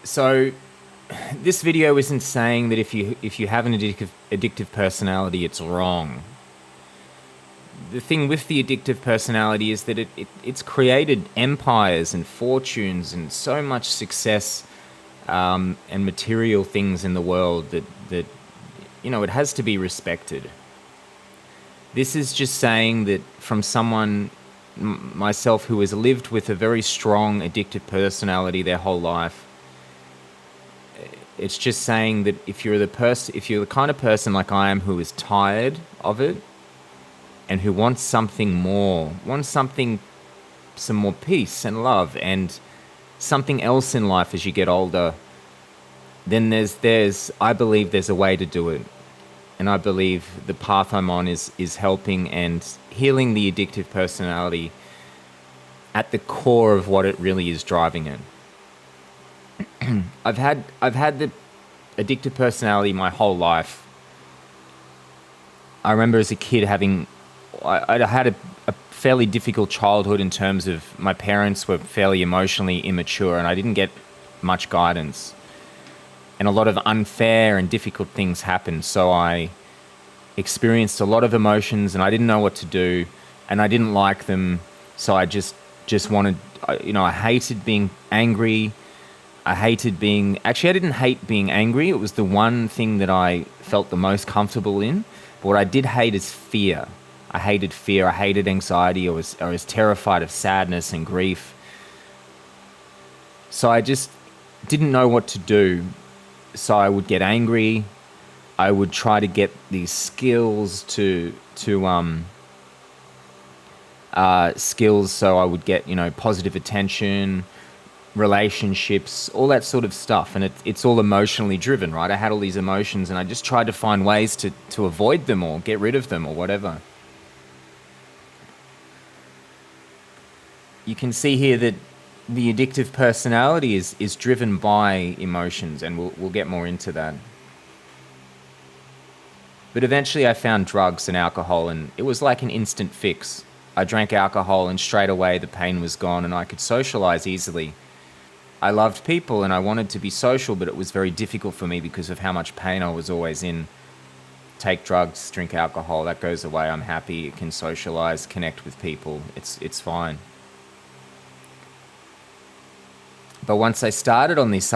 So this video isn't saying that if you have an addictive personality, it's wrong. The thing with the addictive personality is that it's created empires and fortunes and so much success, and material things in the world that it has to be respected. This is just saying that from someone, myself, who has lived with a very strong addictive personality their whole life. It's just saying that if you're the kind of person like I am who is tired of it and who wants something more, some more peace and love and something else in life as you get older, then I believe there's a way to do it. And I believe the path I'm on is helping and healing the addictive personality at the core of what it really is driving it. I've had the addictive personality my whole life. I remember as a kid I had a fairly difficult childhood in terms of my parents were fairly emotionally immature and I didn't get much guidance. And a lot of unfair and difficult things happened. So I experienced a lot of emotions and I didn't know what to do and I didn't like them. So I just wanted, I hated being angry. I didn't hate being angry. It was the one thing that I felt the most comfortable in. But what I did hate is fear. I hated fear. I hated anxiety. I was terrified of sadness and grief. So I just didn't know what to do. So I would get angry. I would try to get these skills skills so I would get, positive attention, relationships, all that sort of stuff. And it's all emotionally driven, right? I had all these emotions and I just tried to find ways to avoid them or get rid of them or whatever. You can see here that the addictive personality is driven by emotions, and we'll get more into that. But eventually I found drugs and alcohol, and it was like an instant fix. I drank alcohol and straight away the pain was gone and I could socialize easily. I loved people and I wanted to be social, but it was very difficult for me because of how much pain I was always in. Take drugs, drink alcohol, that goes away. I'm happy, I can socialize, connect with people. It's fine. But once I started on these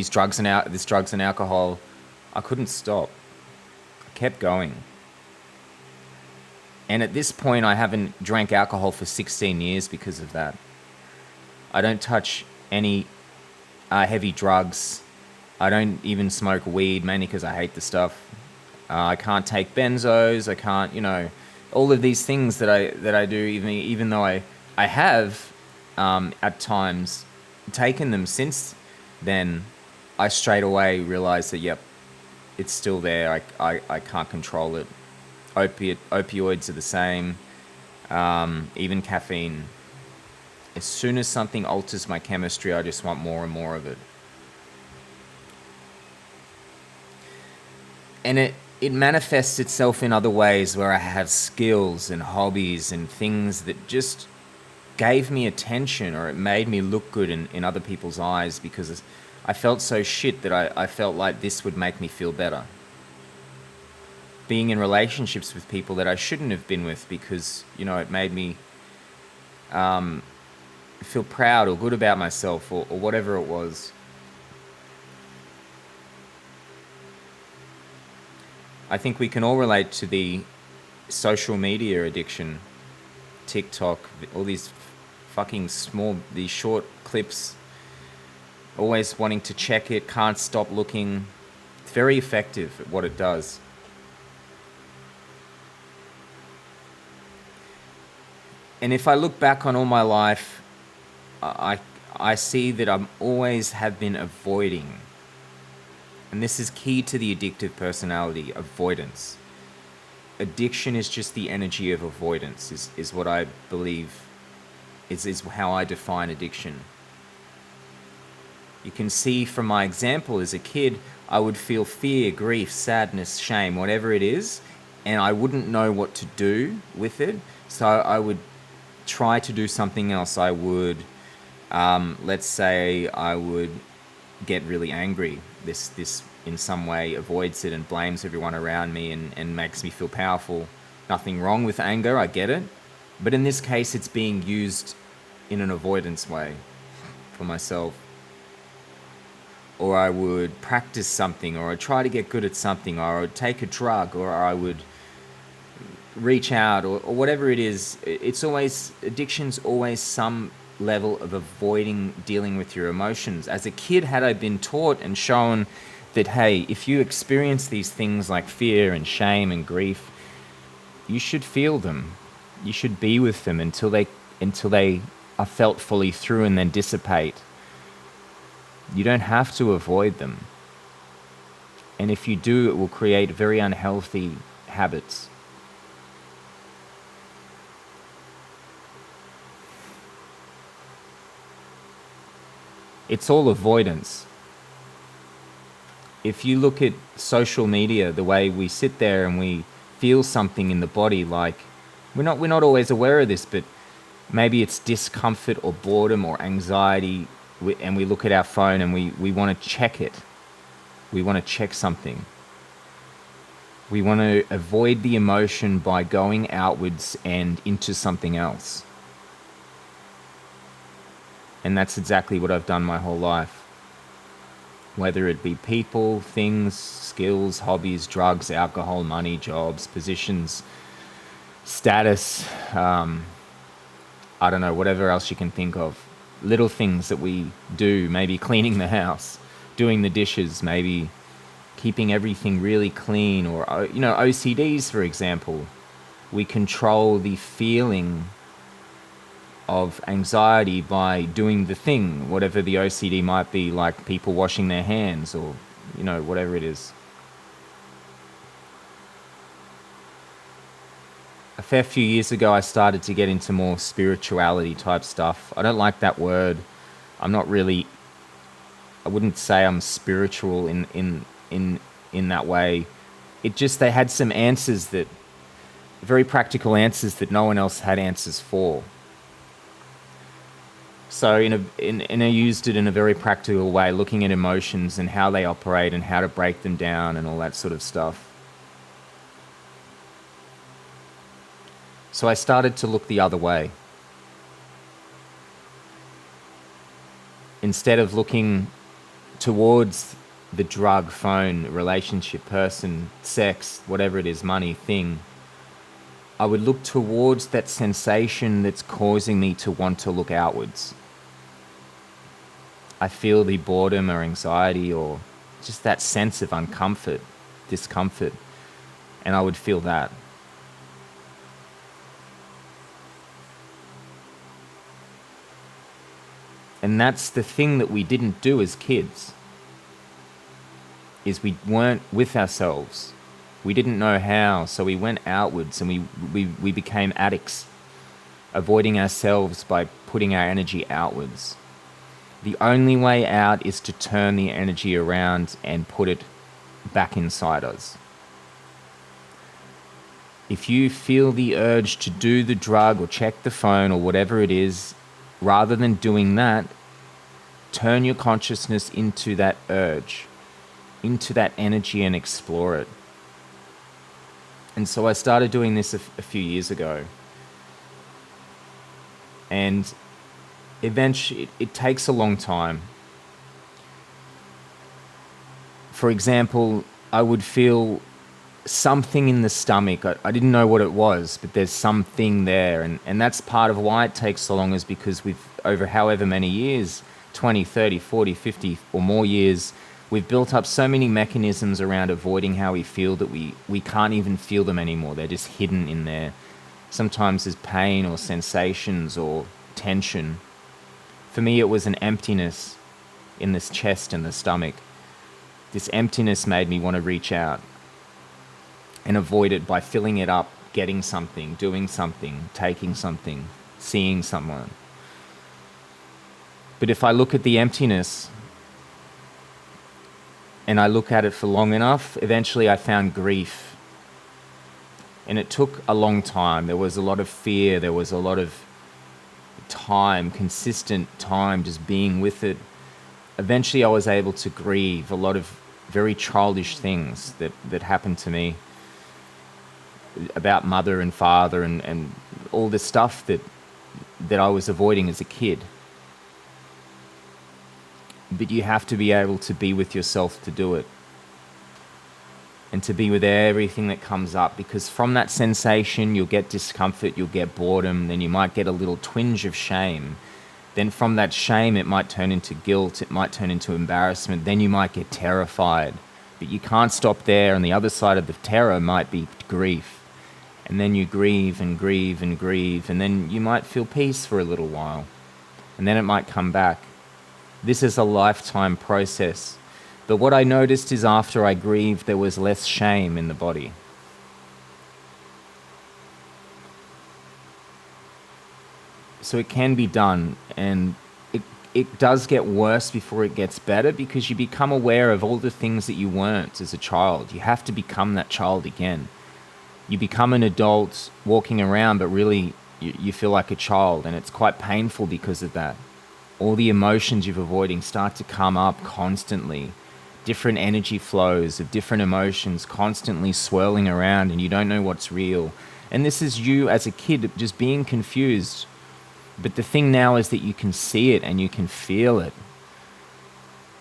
drugs and alcohol, I couldn't stop. I kept going. And at this point, I haven't drank alcohol for 16 years because of that. I don't touch any heavy drugs. I don't even smoke weed, mainly because I hate the stuff. I can't take benzos. I can't, all of these things that I do, even though I have at times taken them since then, I straight away realized that, yep, it's still there. I can't control it. Opioids are the same, even caffeine. As soon as something alters my chemistry, I just want more and more of it. And it manifests itself in other ways where I have skills and hobbies and things that just gave me attention, or it made me look good in other people's eyes because I felt so shit that I felt like this would make me feel better. Being in relationships with people that I shouldn't have been with because, it made me feel proud or good about myself or whatever it was. I think we can all relate to the social media addiction, TikTok, all these these short clips, always wanting to check it, can't stop looking. It's very effective at what it does. And if I look back on all my life, I see that I'm always have been avoiding. And this is key to the addictive personality, avoidance. Addiction is just the energy of avoidance, is what I believe, is how I define addiction. You can see from my example, as a kid, I would feel fear, grief, sadness, shame, whatever it is, and I wouldn't know what to do with it. So I would try to do something else. I would Let's say I would get really angry. This in some way avoids it and blames everyone around me and makes me feel powerful. Nothing wrong with anger, I get it. But in this case, it's being used in an avoidance way for myself. Or I would practice something, or I'd try to get good at something, or I would take a drug, or I would reach out, or whatever it is. It's always, addiction's always some level of avoiding dealing with your emotions. As a kid, had I been taught and shown that, hey, if you experience these things like fear and shame and grief, you should feel them. You should be with them until they are felt fully through and then dissipate. You don't have to avoid them. And if you do, it will create very unhealthy habits. It's all avoidance. If you look at social media, the way we sit there and we feel something in the body, like we're not always aware of this, but maybe it's discomfort or boredom or anxiety, and we look at our phone and we want to check it. We want to check something. We want to avoid the emotion by going outwards and into something else. And that's exactly what I've done my whole life. Whether it be people, things, skills, hobbies, drugs, alcohol, money, jobs, positions, status, I don't know, whatever else you can think of. Little things that we do, maybe cleaning the house, doing the dishes, maybe keeping everything really clean, or, OCDs, for example. We control the feeling of anxiety by doing the thing, whatever the OCD might be, like people washing their hands or, whatever it is. A fair few years ago, I started to get into more spirituality type stuff. I don't like that word. I wouldn't say I'm spiritual in that way. It just, they had some answers very practical answers that no one else had answers for. So I used it in a very practical way, looking at emotions and how they operate and how to break them down and all that sort of stuff. So I started to look the other way. Instead of looking towards the drug, phone, relationship, person, sex, whatever it is, money, thing, I would look towards that sensation that's causing me to want to look outwards. I feel the boredom or anxiety or just that sense of discomfort, and I would feel that. And that's the thing that we didn't do as kids, is we weren't with ourselves. We didn't know how, so we went outwards and we became addicts, avoiding ourselves by putting our energy outwards. The only way out is to turn the energy around and put it back inside us. If you feel the urge to do the drug or check the phone or whatever it is, rather than doing that, turn your consciousness into that urge, into that energy, and explore it. And so I started doing this a few years ago. And eventually, it takes a long time. For example, I would feel something in the stomach. I didn't know what it was, but there's something there. And that's part of why it takes so long, is because over however many years, 20, 30, 40, 50 or more years, we've built up so many mechanisms around avoiding how we feel that we can't even feel them anymore. They're just hidden in there. Sometimes there's pain or sensations or tension. For me, it was an emptiness in this chest and the stomach. This emptiness made me want to reach out and avoid it by filling it up, getting something, doing something, taking something, seeing someone. But if I look at the emptiness and I look at it for long enough, eventually I found grief. And it took a long time. There was a lot of fear. There was a lot of time, consistent time, just being with it, eventually I was able to grieve a lot of very childish things that happened to me about mother and father and all the stuff that I was avoiding as a kid. But you have to be able to be with yourself to do it. And to be with everything that comes up, because from that sensation you'll get discomfort, you'll get boredom, then you might get a little twinge of shame. Then from that shame it might turn into guilt, it might turn into embarrassment, then you might get terrified. But you can't stop there, and the other side of the terror might be grief. And then you grieve and grieve and grieve, and then you might feel peace for a little while. And then it might come back. This is a lifetime process. But what I noticed is after I grieved, there was less shame in the body. So it can be done, and it does get worse before it gets better, because you become aware of all the things that you weren't as a child. You have to become that child again. You become an adult walking around, but really you feel like a child, and it's quite painful because of that. All the emotions you're avoiding start to come up constantly. Different energy flows of different emotions constantly swirling around, and you don't know what's real. And this is you as a kid just being confused. But the thing now is that you can see it and you can feel it.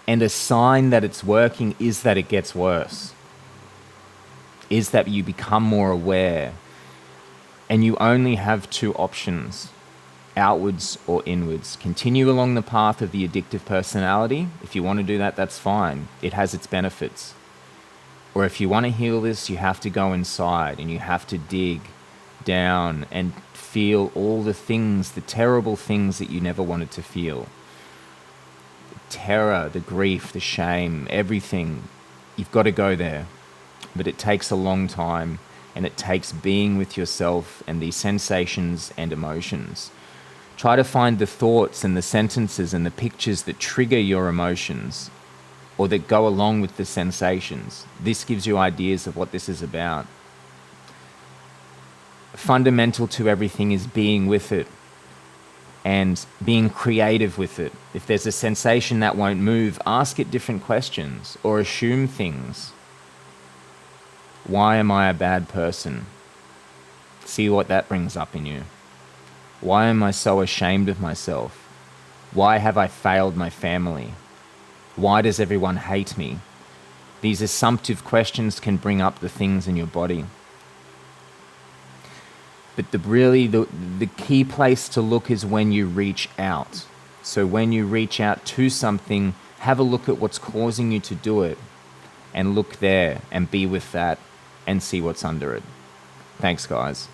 And a sign that it's working is that it gets worse. Is that you become more aware. And you only have two options: outwards or inwards. Continue along the path of the addictive personality. If you want to do that, that's fine. It has its benefits. Or if you want to heal this, you have to go inside and you have to dig down and feel all the things, the terrible things that you never wanted to feel. The terror, the grief, the shame, everything. You've got to go there. But it takes a long time, and it takes being with yourself and these sensations and emotions. Try to find the thoughts and the sentences and the pictures that trigger your emotions or that go along with the sensations. This gives you ideas of what this is about. Fundamental to everything is being with it and being creative with it. If there's a sensation that won't move, ask it different questions or assume things. Why am I a bad person? See what that brings up in you. Why am I so ashamed of myself? Why have I failed my family? Why does everyone hate me? These assumptive questions can bring up the things in your body. But the key place to look is when you reach out. So when you reach out to something, have a look at what's causing you to do it, and look there and be with that and see what's under it. Thanks, guys.